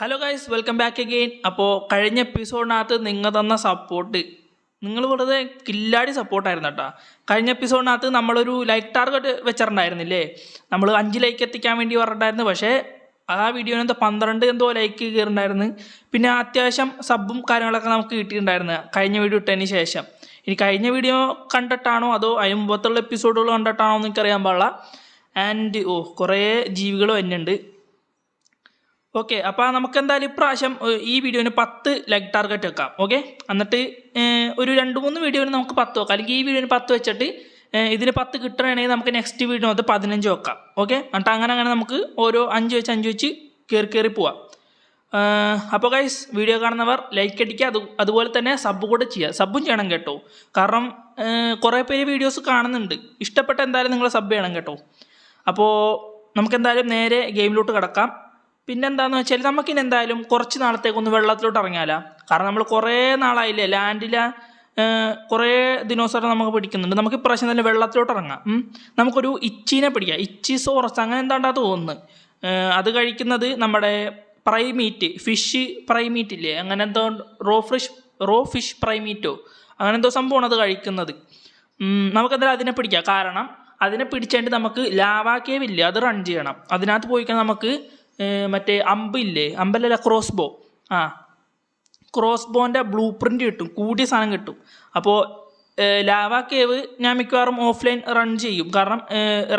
Hello guys, welcome back again. അപ്പോൾ കഴിഞ്ഞ എപ്പിസോഡിനകത്ത് നിങ്ങൾ തന്ന സപ്പോർട്ട്, നിങ്ങൾ വെറുതെ കില്ലാടി സപ്പോർട്ടായിരുന്നു കേട്ടോ. കഴിഞ്ഞ എപ്പിസോഡിനകത്ത് നമ്മളൊരു ലൈക്ക് ടാർഗറ്റ് വെച്ചിട്ടുണ്ടായിരുന്നില്ലേ, നമ്മൾ 5 ലൈക്ക് എത്തിക്കാൻ വേണ്ടി പറഞ്ഞിട്ടുണ്ടായിരുന്നു. പക്ഷേ ആ വീഡിയോന് എന്തോ 12 എന്തോ ലൈക്ക് കയറിണ്ടായിരുന്നു. പിന്നെ അത്യാവശ്യം സബും കാര്യങ്ങളൊക്കെ നമുക്ക് കിട്ടിയിട്ടുണ്ടായിരുന്നു കഴിഞ്ഞ വീഡിയോ ഇട്ടതിന് ശേഷം. ഇനി കഴിഞ്ഞ വീഡിയോ കണ്ടിട്ടാണോ അതോ അതിന് മുമ്പത്തുള്ള എപ്പിസോഡുകൾ കണ്ടിട്ടാണോ എന്ന് എനിക്കറിയാൻ പാടില്ല. ആൻഡ് കുറേ ജീവികൾ വരുന്നുണ്ട്. ഓക്കെ, അപ്പോൾ നമുക്ക് എന്തായാലും ഇപ്രാവശ്യം ഈ വീഡിയോന് 10 ലൈക്ക് ടാർഗറ്റ് വെക്കാം. ഓക്കെ, എന്നിട്ട് ഒരു 2-3 വീഡിയോന് നമുക്ക് 10 വെക്കാം. അല്ലെങ്കിൽ ഈ വീഡിയോന് 10 വെച്ചിട്ട് ഇതിന് 10 കിട്ടണമെങ്കിൽ നമുക്ക് നെക്സ്റ്റ് വീഡിയോനകത്ത് 15 വെക്കാം. ഓക്കെ, എന്നിട്ട് അങ്ങനെ നമുക്ക് ഓരോ 5 വെച്ച് കയറി പോവാം. അപ്പോൾ ഗൈസ്, വീഡിയോ കാണുന്നവർ ലൈക്ക് അടിക്കുക, അതുപോലെ തന്നെ സബ് കൂടെ ചെയ്യുക. സബും ചെയ്യണം കേട്ടോ, കാരണം കുറേ പേര് വീഡിയോസ് കാണുന്നുണ്ട്. ഇഷ്ടപ്പെട്ട എന്തായാലും നിങ്ങൾ സബ് ചെയ്യണം കേട്ടോ. അപ്പോൾ നമുക്ക് എന്തായാലും നേരെ ഗെയിമിലോട്ട് കിടക്കാം. പിന്നെന്താണെന്ന് വെച്ചാൽ നമുക്കിനി എന്തായാലും കുറച്ച് നാളത്തേക്കൊന്ന് വെള്ളത്തിലോട്ട് ഇറങ്ങിയാലോ. കാരണം നമ്മൾ കുറേ നാളായില്ലേ ലാൻഡിലെ കുറേ ദിനോസറെ നമുക്ക് പിടിക്കുന്നുണ്ട്. നമുക്ക് ഇപ്രാവശ്യം തന്നെ വെള്ളത്തിലോട്ട് ഇറങ്ങാം. നമുക്കൊരു ഇച്ചീനെ പിടിക്കാം, ഇച്ചിസോറസ് അങ്ങനെ എന്താണ്ടാ തോന്നുന്നു. അത് കഴിക്കുന്നത് നമ്മുടെ പ്രൈമീറ്റ്, ഫിഷ് പ്രൈമീറ്റ് ഇല്ലേ, അങ്ങനെ എന്തോ റോ ഫിഷ് പ്രൈമീറ്റോ അങ്ങനെ എന്തോ സംഭവമാണ് അത് കഴിക്കുന്നത്. നമുക്കെന്തായാലും അതിനെ പിടിക്കാം. കാരണം അതിനെ പിടിച്ചിട്ട് നമുക്ക് ലാവാ കേവ് ഇല്ലേ, അത് റൺ ചെയ്യണം. അതിനകത്ത് പോയിക്കാൻ നമുക്ക് മറ്റേ അമ്പില്ലേ, അമ്പലല്ല, ക്രോസ് ബോൻ്റെ ബ്ലൂ പ്രിൻ്റ് കിട്ടും, കൂടിയ സാധനം കിട്ടും. അപ്പോൾ ലാവാ കേവ് ഞാൻ മിക്കവാറും ഓഫ്ലൈൻ റൺ ചെയ്യും. കാരണം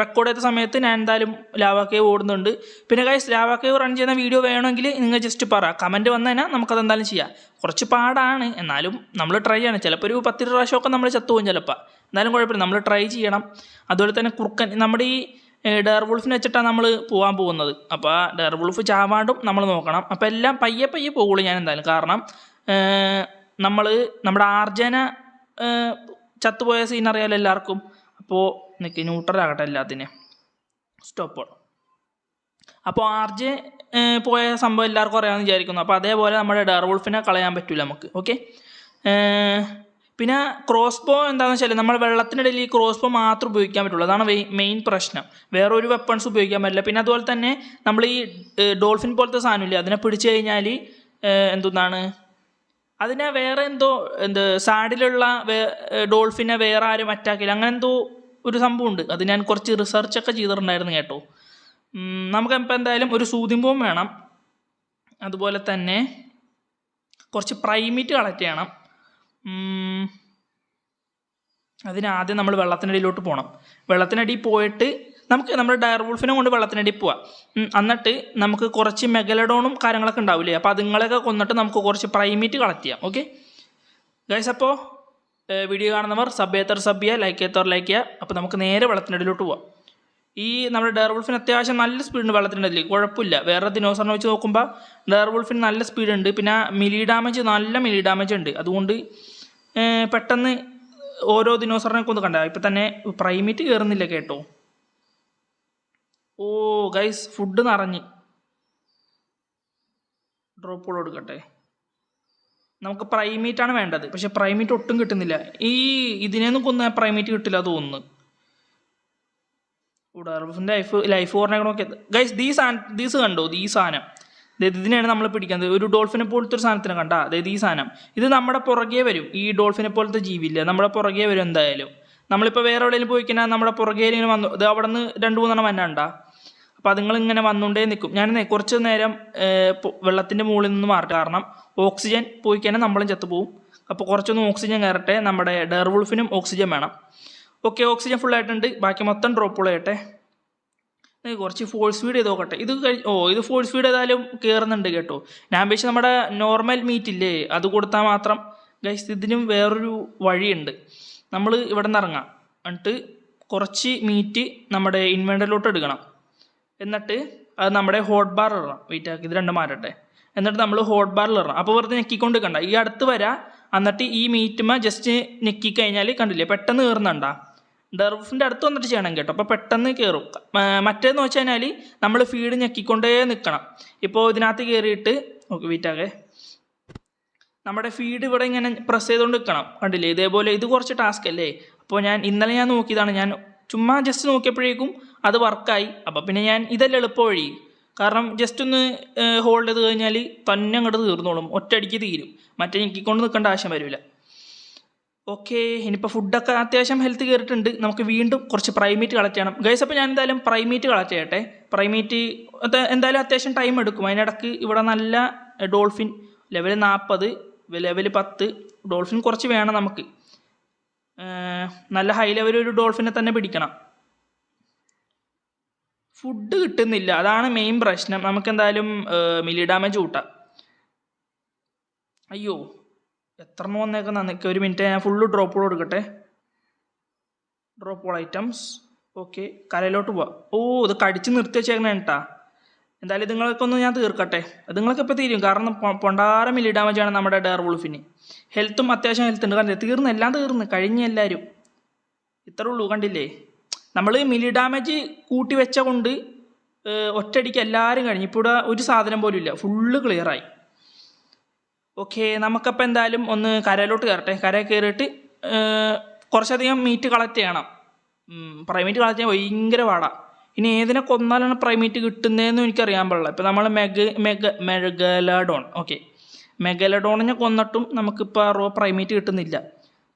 റെക്കോർഡ് ചെയ്ത സമയത്ത് ഞാൻ എന്തായാലും ലാവാ കേവ് ഓടുന്നുണ്ട്. പിന്നെ ഗൈസ്, ലാവാ കേവ് റൺ ചെയ്യുന്ന വീഡിയോ വേണമെങ്കിൽ നിങ്ങൾ ജസ്റ്റ് പറ, കമൻറ്റ് വന്നു കഴിഞ്ഞാൽ നമുക്കതെന്തായാലും ചെയ്യാം. കുറച്ച് പാടാണ്, എന്നാലും നമ്മൾ ട്രൈ ചെയ്യണം. ചിലപ്പോൾ ഒരു 10 പ്രാവശ്യമൊക്കെ നമ്മൾ ചത്തുപോകും ചിലപ്പോൾ, എന്നാലും കുഴപ്പമില്ല, നമ്മൾ ട്രൈ ചെയ്യണം. അതുപോലെ തന്നെ കുറുക്കൻ, നമ്മുടെ ഈ ഡെയർവുൾഫിനെ വെച്ചിട്ടാണ് നമ്മൾ പോകാൻ പോകുന്നത്. അപ്പോൾ ആ ഡെയർവുൾഫ് ചാവാണ്ടും നമ്മൾ നോക്കണം. അപ്പോൾ എല്ലാം പയ്യെ പോകുള്ളൂ ഞാൻ എന്തായാലും. കാരണം നമ്മുടെ ആർജന ചത്തുപോയ സീൻ അറിയാലോ എല്ലാവർക്കും. അപ്പോൾ ന്യൂട്രലാകട്ടെ എല്ലാത്തിനും, സ്റ്റോപ്പ്. അപ്പോൾ ആർജെ പോയ സംഭവം എല്ലാവർക്കും അറിയാമെന്ന് വിചാരിക്കുന്നു. അപ്പോൾ അതേപോലെ നമ്മുടെ ഡെയർവുൾഫിനെ കളയാൻ പറ്റില്ല നമുക്ക്. ഓക്കെ, പിന്നെ ക്രോസ് ബോ എന്താണെന്ന് വെച്ചാൽ നമ്മൾ വെള്ളത്തിനിടയിൽ ഈ ക്രോസ് ബോ മാത്രം ഉപയോഗിക്കാൻ പറ്റുള്ളൂ. അതാണ് മെയിൻ പ്രശ്നം. വേറൊരു വെപ്പൺസ് ഉപയോഗിക്കാൻ പറ്റില്ല. പിന്നെ അതുപോലെ തന്നെ നമ്മൾ ഈ ഡോൾഫിൻ പോലത്തെ സാധനമില്ലേ, അതിനെ പിടിച്ചു കഴിഞ്ഞാൽ എന്താണ് അതിനെ വേറെ സാഡിലുള്ള ഡോൾഫിനെ വേറെ ആരും അറ്റാക്കില്ല, അങ്ങനെ എന്തോ ഒരു സംഭവമുണ്ട്. അത് ഞാൻ കുറച്ച് റിസർച്ചൊക്കെ ചെയ്തിട്ടുണ്ടായിരുന്നു കേട്ടോ. നമുക്കിപ്പോൾ എന്തായാലും ഒരു സൂതിമ്പവും വേണം. അതുപോലെ തന്നെ കുറച്ച് പ്രൈമേറ്റ് കളക്ട് ചെയ്യണം. അതിനാദ്യം നമ്മൾ വെള്ളത്തിനടിയിലോട്ട് പോകണം. വെള്ളത്തിനടിയിൽ പോയിട്ട് നമുക്ക് നമ്മുടെ ഡയർവുൾഫിനെ കൊണ്ട് വെള്ളത്തിനടിയിൽ പോവാം. എന്നിട്ട് നമുക്ക് കുറച്ച് മെഗലഡോണും കാര്യങ്ങളൊക്കെ ഉണ്ടാവില്ലേ, അപ്പോൾ അതുങ്ങളൊക്കെ കൊന്നിട്ട് നമുക്ക് കുറച്ച് പ്രൈമേറ്റ് കളക്ട് ചെയ്യാം. ഓക്കെ ഗൈസ്, അപ്പോൾ വീഡിയോ കാണുന്നവർ സബ് ചെയ്യുക, ലൈക്ക് ചെയ്യുക. അപ്പോൾ നമുക്ക് നേരെ വെള്ളത്തിനടിയിലോട്ട് പോവാം. ഈ നമ്മുടെ ഡെയർവുൾഫിന് അത്യാവശ്യം നല്ല സ്പീഡുണ്ട് വെള്ളത്തിനടിയിൽ, കുഴപ്പമില്ല. വേറെ ദിനോസറിനെ വെച്ച് നോക്കുമ്പോൾ ഡെയർവുൾഫിന് നല്ല സ്പീഡുണ്ട്. പിന്നെ നല്ല മിലി ഡാമേജ് ഉണ്ട്. അതുകൊണ്ട് പെട്ടെന്ന് ഓരോ ദിനോസറിനെ കൊന്ന് കണ്ട. ഇപ്പം തന്നെ പ്രൈമേറ്റ് കയറുന്നില്ല കേട്ടോ. ഓ ഗൈസ്, ഫുഡ് നിറഞ്ഞ്. ഡ്രോപ്പുകൾ കൊടുക്കട്ടെ. നമുക്ക് പ്രൈമേറ്റാണ് വേണ്ടത്, പക്ഷെ പ്രൈമേറ്റ് ഒട്ടും കിട്ടുന്നില്ല. ഇതിനെയൊന്നും കൊന്ന പ്രൈമേറ്റ് കിട്ടില്ല തോന്നുന്നു. ഡെയർവുൾഫിൻ്റെ ലൈഫ് പറഞ്ഞേക്കണ നോക്കിയത് ഗൈസ്. ദീസ് കണ്ടോ, ഈ സാധനം ഇതിനെയാണ് നമ്മൾ പിടിക്കുന്നത്. ഒരു ഡോൾഫിനെ പോലത്തെ ഒരു സാധനത്തിന് കണ്ട, അതായത് ഈ സാധനം ഇത് നമ്മുടെ പുറകെ വരും. ഈ ഡോൾഫിനെ പോലത്തെ ജീവില്ല, നമ്മുടെ പുറകെ വരും എന്തായാലും. നമ്മളിപ്പോൾ വേറെ എവിടെയെങ്കിലും പോയി കഴിഞ്ഞാൽ നമ്മുടെ പുറകെ ഇങ്ങനെ വന്നു, ഇത് അവിടെ നിന്ന് 2-3 വന്നണ്ട. അപ്പോൾ അതുങ്ങളിങ്ങനെ വന്നുകൊണ്ടേ നിൽക്കും. ഞാൻ കുറച്ച് നേരം വെള്ളത്തിൻ്റെ മുകളിൽ നിന്ന് മാറട്ടെ, കാരണം ഓക്സിജൻ പോയി കഴിഞ്ഞാൽ നമ്മളും ചത്തുപോകും. അപ്പോൾ കുറച്ചൊന്ന് ഓക്സിജൻ കയറട്ടെ. നമ്മുടെ ഡെയർവുൾഫിനും ഓക്സിജൻ വേണം. ഓക്കെ, ഓക്സിജൻ ഫുള്ളായിട്ടുണ്ട്. ബാക്കി മൊത്തം ഡ്രോപ്പുകൾ ചെയ്യട്ടെ. കുറച്ച് ഫോഴ്സ് ഫീഡ് ചെയ്ത് നോക്കട്ടെ. ഇത് ഫോഴ്സ് ഫീഡ് ചെയ്താലും കയറുന്നുണ്ട് കേട്ടോ. ഞാൻ പക്ഷേ നമ്മുടെ നോർമൽ മീറ്റ് ഇല്ലേ, അത് കൊടുത്താൽ മാത്രം. ഗൈസ്, ഇതിനും വേറൊരു വഴിയുണ്ട്. നമ്മൾ ഇവിടെ നിന്ന് ഇറങ്ങാം, എന്നിട്ട് കുറച്ച് മീറ്റ് നമ്മുടെ ഇൻവെൻ്ററിലോട്ട് എടുക്കണം. എന്നിട്ട് അത് നമ്മുടെ ഹോട്ട് ബാർ ഇടണം. വെയിറ്റ് ആക്കി ഇത് 2 മാറട്ടെ. എന്നിട്ട് നമ്മൾ ഹോട്ട് ബാറിൽ ഇടണം. അപ്പോൾ വെറുതെ ഞെക്കിക്കൊണ്ട് കണ്ട ഈ അടുത്ത് വരാം. എന്നിട്ട് ഈ മീറ്റുമ്മ ജസ്റ്റ് ഞെക്കി കഴിഞ്ഞാൽ കണ്ടില്ലേ പെട്ടെന്ന് കയറുന്നുണ്ടാ. ഡെയർവുൾഫിൻ്റെ അടുത്ത് വന്നിട്ട് ചെയ്യണം കേട്ടോ, അപ്പോൾ പെട്ടെന്ന് കയറും. മറ്റേന്ന് വെച്ച് കഴിഞ്ഞാൽ നമ്മൾ ഫീഡ് ഞെക്കിക്കൊണ്ടേ നിൽക്കണം. ഇപ്പോൾ ഇതിനകത്ത് കയറിയിട്ട് വെയിറ്റാകെ നമ്മുടെ ഫീഡ് ഇവിടെ ഇങ്ങനെ പ്രസ് ചെയ്തുകൊണ്ട് നിൽക്കണം. കണ്ടില്ലേ, ഇതേപോലെ. ഇത് കുറച്ച് ടാസ്ക് അല്ലേ. അപ്പോൾ ഇന്നലെ ഞാൻ നോക്കിയതാണ്. ഞാൻ ചുമ്മാ ജസ്റ്റ് നോക്കിയപ്പോഴേക്കും അത് വർക്കായി. അപ്പോൾ പിന്നെ ഞാൻ ഇതല്ലേ എളുപ്പ വഴി, കാരണം ജസ്റ്റ് ഒന്ന് ഹോൾഡ് ചെയ്ത് കഴിഞ്ഞാൽ തന്നെ അങ്ങോട്ട് തീർന്നോളും, ഒറ്റയടിക്ക് തീരും, മറ്റേ ഞെക്കിക്കൊണ്ട് നിൽക്കേണ്ട ആവശ്യം വരില്ല. ഓക്കെ, ഇനിയിപ്പോൾ ഫുഡൊക്കെ അത്യാവശ്യം ഹെൽത്ത് കയറിയിട്ടുണ്ട്. നമുക്ക് വീണ്ടും കുറച്ച് പ്രൈമേറ്റ് കളക്ട് ചെയ്യണം ഗൈസ്. അപ്പോൾ ഞാൻ എന്തായാലും പ്രൈമേറ്റ് കളക്ട് ചെയ്യട്ടെ. പ്രൈമേറ്റ് എന്തായാലും അത്യാവശ്യം ടൈം എടുക്കും. അതിനിടക്ക് ഇവിടെ നല്ല ഡോൾഫിൻ ലെവൽ 40, ലെവൽ 10 ഡോൾഫിൻ കുറച്ച് വേണം നമുക്ക്. നല്ല ഹൈ ലെവൽ ഒരു ഡോൾഫിനെ തന്നെ പിടിക്കണം. ഫുഡ് കിട്ടുന്നില്ല, അതാണ് മെയിൻ പ്രശ്നം. നമുക്കെന്തായാലും മിലി ഡാമേജ് കൂട്ടാം. അയ്യോ, എത്ര വന്നേക്കുന്ന നിൽക്കുക, ഒരു മിനിറ്റ് ഞാൻ ഫുള്ള് ഡ്രോപ്പ് കൊടുക്കട്ടെ. Drop all items. ഓക്കെ, കരയിലോട്ട് പോവാം. ഓ, ഇത് കടിച്ച് നിർത്തി വെച്ചേക്കണേ കേട്ടാ. എന്തായാലും ഇതുങ്ങളൊക്കെ ഒന്ന് ഞാൻ തീർക്കട്ടെ. ഇതുങ്ങളൊക്കെ ഇപ്പോൾ തീരും, കാരണം പൊണ്ടാര മിലി ഡാമേജാണ് നമ്മുടെ ഡെയർ വുൾഫിന്. ഹെൽത്തും അത്യാവശ്യം ഹെൽത്ത് ഉണ്ട്, കാരണം തീർന്ന്, എല്ലാം തീർന്ന് കഴിഞ്ഞ എല്ലാവരും. ഇത്രേ ഉള്ളൂ, കണ്ടില്ലേ? നമ്മൾ മിലി ഡാമേജ് കൂട്ടി വെച്ച കൊണ്ട് ഒറ്റയടിക്ക് എല്ലാവരും കഴിഞ്ഞു. ഇപ്പോൾ ഇവിടെ ഒരു സാധനം പോലും ഇല്ല, ഫുള്ള് ക്ലിയറായി. ഓക്കെ, നമുക്കപ്പോൾ എന്തായാലും ഒന്ന് കരയിലോട്ട് കയറട്ടെ. കരയിൽ കയറിയിട്ട് കുറച്ചധികം മീറ്റ് കളക്ട് ചെയ്യണം. പ്രൈമേറ്റ് കളക്ട് ചെയ്യാൻ ഭയങ്കര പാടാണ്. ഇനി ഏതിനെ കൊന്നാലാണ് പ്രൈമേറ്റ് കിട്ടുന്നതെന്നും എനിക്കറിയാൻ പാടില്ല. ഇപ്പോൾ നമ്മൾ മെഗലഡോൺ, ഓക്കെ, മെഗലഡോണിനെ കൊന്നിട്ടും നമുക്കിപ്പോൾ റോ പ്രൈമേറ്റ് കിട്ടുന്നില്ല.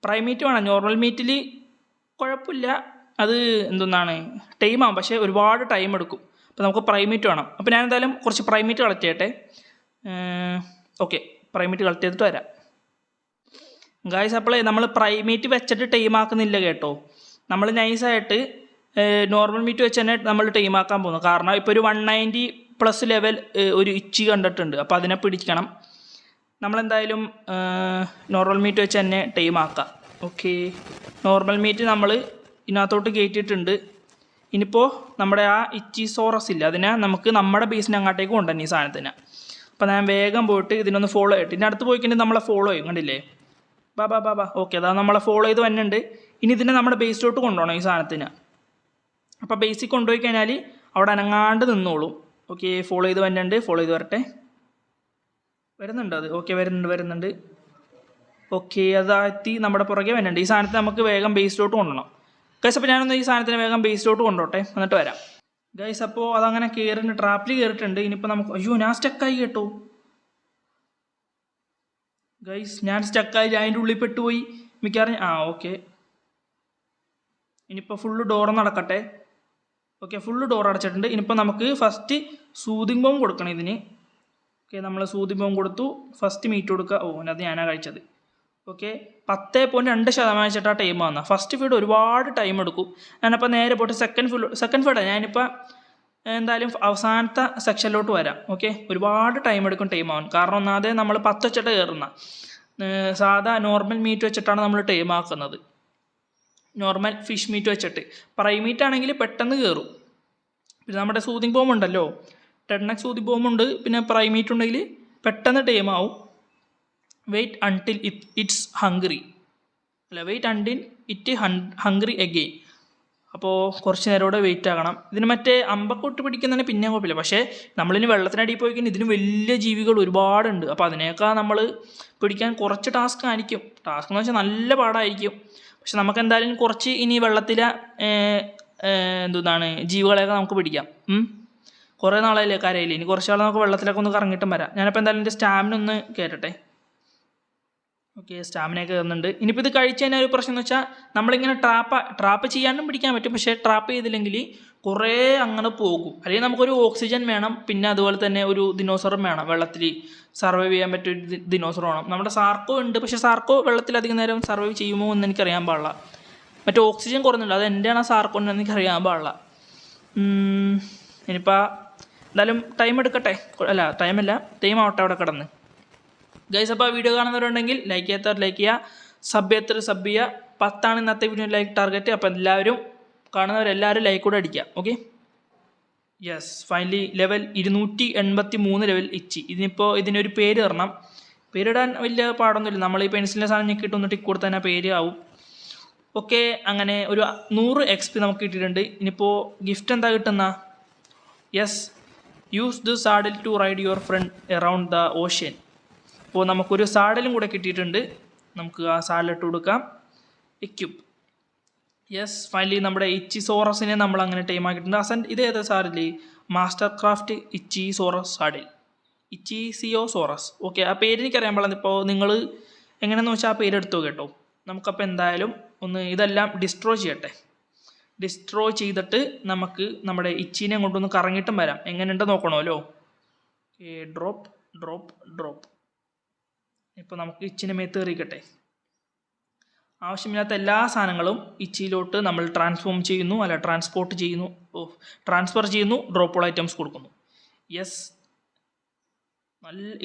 പ്രൈമേറ്റ് വേണം. നോർമൽ മീറ്റിൽ കുഴപ്പമില്ല, അത് എന്താണ് ടൈമാകും, പക്ഷേ ഒരുപാട് ടൈം എടുക്കും. അപ്പോൾ നമുക്ക് പ്രൈമേറ്റ് വേണം. അപ്പോൾ ഞാൻ എന്തായാലും കുറച്ച് പ്രൈമേറ്റ് കളക്ട് ചെയ്യട്ടെ. ഓക്കെ, പ്രൈമേറ്റ് കളക്ട് ചെയ്തിട്ട് വരാം ഗായ്സ്. അപ്പോൾ നമ്മൾ പ്രൈമേറ്റ് വെച്ചിട്ട് ടൈം ആക്കുന്നില്ല കേട്ടോ. നമ്മൾ നൈസായിട്ട് നോർമൽ മീറ്റ് വെച്ച് തന്നെ നമ്മൾ ടൈം ആക്കാൻ പോകുന്നു. കാരണം ഇപ്പോൾ ഒരു 190+ ലെവൽ ഒരു ഇച്ചി കണ്ടിട്ടുണ്ട്, അപ്പോൾ അതിനെ പിടിക്കണം. നമ്മളെന്തായാലും നോർമൽ മീറ്റ് വെച്ച് തന്നെ ടൈം ആക്കാം. ഓക്കെ, നോർമൽ മീറ്റ് നമ്മൾ ഇതിനകത്തോട്ട് കയറ്റിയിട്ടുണ്ട്. ഇനിയിപ്പോൾ നമ്മുടെ ആ ഇച്ചിസോറസ് ഇല്ല, അതിനെ നമുക്ക് നമ്മുടെ ബേസിന് അങ്ങോട്ടേക്ക് കൊണ്ടുവന്നെ ഈ സാധനത്തിന്. അപ്പോൾ ഞാൻ വേഗം പോയിട്ട് ഇതിനൊന്ന് ഫോളോ ചെയ്തിട്ട് ഇതിനടുത്ത് പോയിക്കഴിഞ്ഞാൽ നമ്മളെ ഫോളോ ചെയ്യും, കണ്ടില്ലേ? ബാ. ഓക്കെ, അതാ നമ്മളെ ഫോളോ ചെയ്ത് വന്നിട്ടുണ്ട്. ഇനി ഇതിനെ നമ്മുടെ ബേസിലോട്ട് കൊണ്ടുപോകണം ഈ സാധനത്തിന്. അപ്പോൾ ബേസിൽ കൊണ്ടുപോയി കഴിഞ്ഞാൽ അവിടെ അനങ്ങാണ്ട് നിന്നോളും. ഓക്കെ, ഫോളോ ചെയ്ത് വന്നിട്ടുണ്ട്. ഫോളോ ചെയ്ത് വരട്ടെ. വരുന്നുണ്ട് അത്. ഓക്കെ, വരുന്നുണ്ട്. ഓക്കെ, അതാത്തി നമ്മുടെ പുറകെ വരുന്നുണ്ട്. ഈ സാധനത്തെ നമുക്ക് വേഗം ബേസിലോട്ട് കൊണ്ടുപോകണം ഗൈസ്. അപ്പോൾ ഞാനൊന്ന് ഈ സാധനത്തിന് വേഗം ബേസിലോട്ട് കൊണ്ടുപോട്ടെ, എന്നിട്ട് വരാം ഗൈസ്. അപ്പോൾ അതങ്ങനെ കയറിയിട്ട് ട്രാപ്പിൽ കയറിയിട്ടുണ്ട്. ഇനിയിപ്പോൾ നമുക്ക് അയ്യോ, ഞാൻ സ്റ്റക്കായി കേട്ടോ ഗൈസ്, ഞാൻ സ്റ്റക്കായി, അതിൻ്റെ ഉള്ളിൽ പെട്ടുപോയി മിക്കവാറും. ഓക്കെ, ഇനിയിപ്പോൾ ഫുള്ള് ഡോർ നടക്കട്ടെ. ഓക്കെ, ഫുള്ള് ഡോർ അടച്ചിട്ടുണ്ട്. ഇനിയിപ്പോൾ നമുക്ക് ഫസ്റ്റ് സൂതിങ് ബോംബ് കൊടുക്കണം ഇതിന്. ഓക്കെ, നമ്മൾ സൂതിങ് ബോംബ് കൊടുത്തു. ഫസ്റ്റ് മീറ്റ് കൊടുക്കുക. അത് ഞാനാണ് കഴിച്ചത്. ഓക്കെ, 10.2% വെച്ചിട്ടാണ് ടൈം വന്നത്. ഫസ്റ്റ് ഫീഡ് ഒരുപാട് ടൈം എടുക്കും. ഞാനപ്പോൾ നേരെ പോയിട്ട് സെക്കൻഡ് ഫീഡാണ്. ഞാനിപ്പോൾ എന്തായാലും അവസാനത്തെ സെക്ഷനിലോട്ട് വരാം. ഓക്കെ, ഒരുപാട് ടൈം എടുക്കും ടൈം ആവാൻ. കാരണം ഒന്നാമത് നമ്മൾ 10 വെച്ചിട്ട് കയറുന്ന, സാധാ നോർമൽ മീറ്റ് വെച്ചിട്ടാണ് നമ്മൾ ടൈം ആക്കുന്നത്. നോർമൽ ഫിഷ് മീറ്റ് വെച്ചിട്ട്. പ്രൈമീറ്റ് ആണെങ്കിൽ പെട്ടെന്ന് കയറും. പിന്നെ നമ്മുടെ സൂതിങ് ബോംബ് ഉണ്ടല്ലോ, 10x സൂതിങ് ബോംബ് ഉണ്ട്. പിന്നെ പ്രൈമീറ്റ് ഉണ്ടെങ്കിൽ പെട്ടെന്ന് ടൈം ആവും. വെയിറ്റ് അൺടിൽ ഇറ്റ്സ് ഹംഗ്രി, അല്ല, wait until it hungry again. അപ്പോൾ കുറച്ച് നേരം കൂടെ വെയിറ്റ് ആകണം. ഇതിന് മറ്റേ അമ്പക്കൊട്ട് പിടിക്കുന്നതിന് പിന്നെ കുഴപ്പമില്ല. പക്ഷേ നമ്മളിനി വെള്ളത്തിനടിയിൽ പോയി കഴിഞ്ഞാൽ ഇതിന് വലിയ ജീവികൾ ഒരുപാടുണ്ട്. അപ്പോൾ അതിനേക്കാൾ നമ്മൾ പിടിക്കാൻ കുറച്ച് ടാസ്ക് ആയിരിക്കും. ടാസ്ക് എന്ന് വെച്ചാൽ നല്ല പാടായിരിക്കും. പക്ഷെ നമുക്ക് എന്തായാലും കുറച്ച് ഇനി വെള്ളത്തിലെ ജീവികളെയൊക്കെ നമുക്ക് പിടിക്കാം. കുറേ നാളായില്ലേ കരയിൽ, ഇനി കുറച്ച് നാൾ നമുക്ക് വെള്ളത്തിലൊക്കെ ഒന്ന് കറങ്ങിയിട്ടും വരാം. ഞാനിപ്പോൾ എന്തായാലും എൻ്റെ സ്റ്റാമിന ഒന്ന് കയറ്റട്ടെ. ഓക്കെ, സ്റ്റാമിനയൊക്കെ കയറുന്നുണ്ട്. ഇനിയിപ്പോൾ ഇത് കഴിച്ച് കഴിഞ്ഞാൽ ഒരു പ്രശ്നം എന്ന് വെച്ചാൽ നമ്മളിങ്ങനെ ട്രാപ്പ് ചെയ്യാണ്ടും പിടിക്കാൻ പറ്റും. പക്ഷേ ട്രാപ്പ് ചെയ്തില്ലെങ്കിൽ കുറേ അങ്ങനെ പോകും. അല്ലെങ്കിൽ നമുക്കൊരു ഓക്സിജൻ വേണം. പിന്നെ അതുപോലെ തന്നെ ഒരു ദിനോസറും വേണം. വെള്ളത്തിൽ സർവൈവ് ചെയ്യാൻ പറ്റിയൊരു ദിനോസർ വേണം. നമ്മുടെ സാർക്കോ ഉണ്ട്, പക്ഷേ സാർക്കോ വെള്ളത്തിൽ അധികം നേരം സർവൈവ് ചെയ്യുമോ എന്ന് എനിക്കറിയാൻ പാടില്ല. മറ്റേ ഓക്സിജൻ കുറഞ്ഞില്ല, അത് എൻ്റെയാണ് സാർക്കോ എന്ന് എനിക്കറിയാൻ പാടില്ല. ഇനിയിപ്പോൾ എന്തായാലും ടൈം എടുക്കട്ടെ. അല്ല, ടൈം ആവട്ടെ അവിടെ കിടന്ന് ഗൈസ്. അപ്പോൾ വീഡിയോ കാണുന്നവരുണ്ടെങ്കിൽ ലൈക്ക് ചെയ്യാത്തവർ ലൈക്ക് ചെയ്യുക, സബ് ചെയ്യുക. 10 ഇന്നത്തെ വീഡിയോ ലൈക്ക് ടാർഗറ്റ്. അപ്പോൾ എല്ലാവരും കാണുന്നവരെല്ലാവരും ലൈക്ക് കൂടെ അടിക്കുക. Okay, yes, finally level 283 level ഇച്ചി. ഇതിനൊരു പേര് തരണം. പേരിടാൻ വലിയ പാടൊന്നുമില്ല. നമ്മൾ ഈ പെൻസിലിൻ്റെ സാധനം ഞെക്കിയിട്ട് ഒന്ന് ടിക്ക് കൊടുത്താൽ തന്നെ പേര് ആവും. ഓക്കെ, അങ്ങനെ ഒരു 100 XP നമുക്ക് കിട്ടിയിട്ടുണ്ട്. ഇനിയിപ്പോൾ ഗിഫ്റ്റ് എന്താ കിട്ടുന്ന? Yes, use the saddle to ride your friend around the ocean. അപ്പോൾ നമുക്കൊരു സാഡലും കൂടെ കിട്ടിയിട്ടുണ്ട്. നമുക്ക് ആ സാഡിലിട്ട് കൊടുക്കാം. എക്യുപ്പ്. യെസ്, ഫൈനലി നമ്മുടെ ഇച്ചിസോറസിനെ നമ്മൾ അങ്ങനെ ടൈം ആക്കിയിട്ടുണ്ട്. ഇത് ഏതാ സാറില്ലേ? Master craft ichthyosaurus saddle, ichthyosaurus. Okay, ആ പേര് എനിക്കറിയാൻ പാടില്ല. ഇപ്പോൾ നിങ്ങൾ എങ്ങനെയാണെന്ന് വെച്ചാൽ ആ പേര് എടുത്തു കേട്ടോ. നമുക്കപ്പോൾ എന്തായാലും ഒന്ന് ഇതെല്ലാം ഡിസ്ട്രോയ് ചെയ്യട്ടെ. ഡിസ്ട്രോയ് ചെയ്തിട്ട് നമുക്ക് നമ്മുടെ ഇച്ചീനെ കൊണ്ടൊന്ന് കറങ്ങിയിട്ടും വരാം. എങ്ങനെയുണ്ട് നോക്കണമല്ലോ. Drop drop drop. ഇപ്പോൾ നമുക്ക് ഇച്ചിനെ മേത്ത് എറിയിക്കട്ടെ. ആവശ്യമില്ലാത്ത എല്ലാ സാധനങ്ങളും ഇച്ചിയിലോട്ട് നമ്മൾ ട്രാൻസ്പോർട്ട് ചെയ്യുന്നു, ട്രാൻസ്ഫർ ചെയ്യുന്നു, ഡ്രോപ്പ് ഐറ്റംസ് കൊടുക്കുന്നു. യെസ്,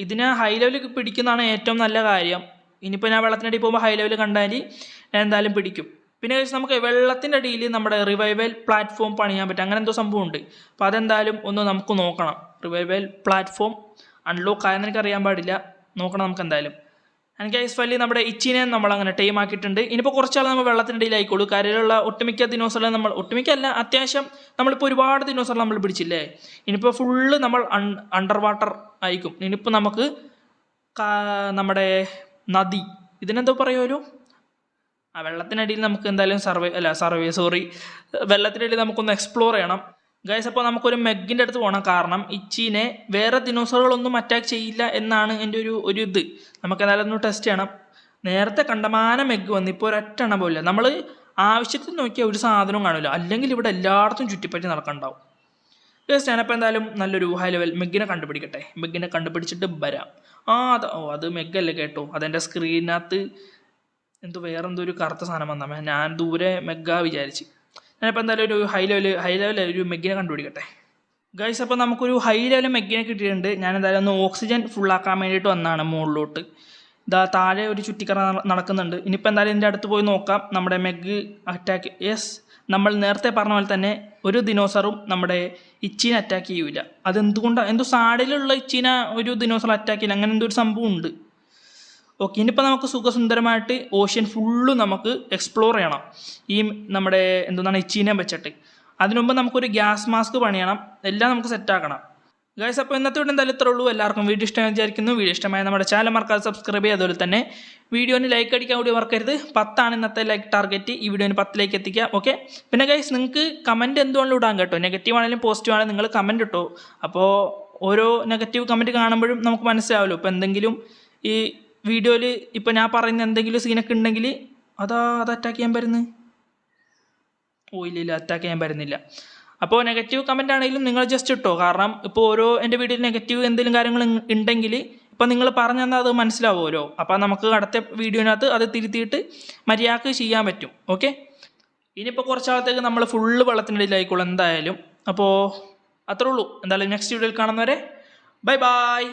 ഇതിനെ ഹൈ ലെവൽ പിടിക്കുന്നതാണ് ഏറ്റവും നല്ല കാര്യം. ഇനിയിപ്പോൾ ഞാൻ വെള്ളത്തിനടിയിൽ പോകുമ്പോൾ ഹൈ ലെവൽ കണ്ടാൽ ഞാൻ എന്തായാലും പിടിക്കും. പിന്നെ നമുക്ക് വെള്ളത്തിൻ്റെ അടിയിൽ നമ്മുടെ റിവൈവൽ പ്ലാറ്റ്ഫോം പണിയാൻ പറ്റും. അങ്ങനെ എന്തോ സംഭവമുണ്ട്. അപ്പോൾ അതെന്തായാലും ഒന്ന് നമുക്ക് നോക്കണം. റിവൈവൽ പ്ലാറ്റ്ഫോം അൺലോക്ക് ആയെന്ന് എനിക്കറിയാൻ പാടില്ല, നോക്കണം നമുക്ക് എന്തായാലും. എനിക്ക് ഐസ്ഫലി നമ്മുടെ ഇച്ചിനെ നമ്മളങ്ങനെ ടൈം ആക്കിയിട്ടുണ്ട്. ഇനിയിപ്പോൾ കുറച്ചാൾ നമ്മൾ വെള്ളത്തിൻ്റെ ഇടയിലായിക്കോളൂ. കരയിലുള്ള ഒട്ടുമിക്ക ദിനോസറുകളെ നമ്മൾ, ഒട്ടുമിക്കല്ല അത്യാവശ്യം നമ്മളിപ്പോൾ ഒരുപാട് ദിനോസറുകൾ നമ്മൾ പിടിച്ചില്ലേ. ഇനിയിപ്പോൾ ഫുള്ള് നമ്മൾ അണ്ടർ വാട്ടർ ആയിരിക്കും. ഇനിയിപ്പോൾ നമുക്ക് നമ്മുടെ നദി, ഇതിനെന്തോ പറയുമല്ലോ, ആ വെള്ളത്തിനടിയിൽ നമുക്ക് എന്തായാലും വെള്ളത്തിനടിയിൽ നമുക്കൊന്ന് എക്സ്പ്ലോർ ചെയ്യണം ഗൈസ്. അപ്പോൾ നമുക്കൊരു മെഗിൻ്റെ അടുത്ത് പോകണം. കാരണം ഇച്ചീനെ വേറെ ദിനോസറുകളൊന്നും അറ്റാക്ക് ചെയ്യില്ല എന്നാണ് എൻ്റെ ഒരു ഇത്. നമുക്ക് എന്തായാലും ഒന്ന് ടെസ്റ്റ് ചെയ്യണം. നേരത്തെ കണ്ടമാന മെഗ് വന്ന് ഇപ്പോൾ ഒരൊറ്റ എണ്ണം പോലില്ല. നമ്മൾ ആവശ്യത്തിന് നോക്കിയാൽ ഒരു സാധനവും കാണില്ല, അല്ലെങ്കിൽ ഇവിടെ എല്ലായിടത്തും ചുറ്റിപ്പറ്റി നടക്കണ്ടാവും ഗൈസ്. ഞാനപ്പോൾ എന്തായാലും നല്ലൊരു ഹൈ ലെവൽ മെഗിനെ കണ്ടുപിടിക്കട്ടെ. മെഗിനെ കണ്ടുപിടിച്ചിട്ട് വരാം. അത് മെഗല്ലേ കേട്ടോ. അതെൻ്റെ സ്ക്രീനകത്ത് വേറെന്തോ ഒരു കറുത്ത സാധനം വന്നാൽ ഞാൻ ദൂരെ മെഗ വിചാരിച്ച്. ഞാനിപ്പോൾ എന്തായാലും ഒരു ഹൈ ലെവൽ ഒരു മെഗിനെ കണ്ടുപിടിക്കട്ടെ ഗൈസ്. അപ്പോൾ നമുക്കൊരു ഹൈ ലെവൽ മെഗിനെ കിട്ടിയിട്ടുണ്ട്. ഞാൻ എന്തായാലും ഒന്ന് ഓക്സിജൻ ഫുള്ളാക്കാൻ വേണ്ടിയിട്ട് വന്നതാണ് മുകളിലോട്ട്. ഇതാ താഴെ ഒരു ചുറ്റിക്കറ നടക്കുന്നുണ്ട്. ഇനിയിപ്പോൾ എന്തായാലും ഇതിൻ്റെ അടുത്ത് പോയി നോക്കാം. നമ്മുടെ മെഗ് അറ്റാക്ക്, യെസ്, നമ്മൾ നേരത്തെ പറഞ്ഞ പോലെ തന്നെ ഒരു ദിനോസറും നമ്മുടെ ഇച്ചീനെ അറ്റാക്ക് ചെയ്യൂല. അതെന്തുകൊണ്ടാണ്, എന്തോ സാഡിലുള്ള ഇച്ചീനെ ഒരു ദിനോസർ അറ്റാക്ക് ചെയ്യില്ല, അങ്ങനെ എന്തോ ഒരു സംഭവം ഉണ്ട്. ഓക്കെ, ഇനിയിപ്പോൾ നമുക്ക് സുഖസുന്ദരമായിട്ട് ഓഷ്യൻ ഫുള്ള് നമുക്ക് എക്സ്പ്ലോർ ചെയ്യണം ഈ നമ്മുടെ ഇച്ചീനെ വെച്ചിട്ട്. അതിനുമുമ്പ് നമുക്കൊരു ഗ്യാസ് മാസ്ക് പണിയണം, എല്ലാം നമുക്ക് സെറ്റാക്കണം ഗൈസ്. അപ്പോൾ ഇന്നത്തെ വീഡിയോ എന്തായാലും ഇത്രേ ഉള്ളൂ. എല്ലാവർക്കും വീഡിയോ ഇഷ്ടമായി വിചാരിക്കുന്നു. വീഡിയോ ഇഷ്ടമായ നമ്മുടെ ചാനൽ മറക്കാതെ സബ്സ്ക്രൈബ് ചെയ്യുക. അതുപോലെ തന്നെ വീഡിയോന് ലൈക്ക് അടിക്കാൻ കൂടി മറക്കരുത്. 10 ഇന്നത്തെ ലൈക്ക് ടാർഗറ്റ്. ഈ വീഡിയോന് 10 എത്തിക്കുക. ഓക്കെ, പിന്നെ ഗൈസ് നിങ്ങൾക്ക് കമൻറ്റ് എന്തുകൊണ്ടും ഇടാൻ കേട്ടോ. നെഗറ്റീവ് ആണെങ്കിലും പോസിറ്റീവ് ആണെങ്കിലും നിങ്ങൾ കമൻറ്റ് ഇട്ടോ. അപ്പോൾ ഓരോ നെഗറ്റീവ് കമൻറ്റ് കാണുമ്പോഴും നമുക്ക് മനസ്സിലാവുമല്ലോ. ഇപ്പോൾ എന്തെങ്കിലും ഈ വീഡിയോയിൽ ഇപ്പോൾ ഞാൻ പറയുന്ന എന്തെങ്കിലും സീനൊക്കെ ഉണ്ടെങ്കിൽ അത് അറ്റാക്ക് ചെയ്യാൻ പറ്റുന്നു. ഇല്ല, അറ്റാക്ക് ചെയ്യാൻ പറ്റുന്നില്ല. അപ്പോൾ നെഗറ്റീവ് കമൻ്റ് ആണെങ്കിലും നിങ്ങൾ ജസ്റ്റ് ഇട്ടോ. കാരണം ഇപ്പോൾ എൻ്റെ വീഡിയോയിൽ നെഗറ്റീവ് എന്തെങ്കിലും കാര്യങ്ങൾ ഉണ്ടെങ്കിൽ ഇപ്പോൾ നിങ്ങൾ പറഞ്ഞു തന്നാൽ അത് മനസ്സിലാവുമല്ലോ. അപ്പോൾ നമുക്ക് അടുത്ത വീഡിയോനകത്ത് അത് തിരുത്തിയിട്ട് മര്യാദക്ക് ചെയ്യാൻ പറ്റും. ഓക്കെ, ഇനിയിപ്പോൾ കുറച്ചാളത്തേക്ക് നമ്മൾ ഫുള്ള് വെള്ളത്തിനിടയിലായിക്കോളും എന്തായാലും. അപ്പോൾ അത്രേ ഉള്ളൂ. എന്തായാലും നെക്സ്റ്റ് വീഡിയോയിൽ കാണുന്നവരെ ബൈ ബൈ.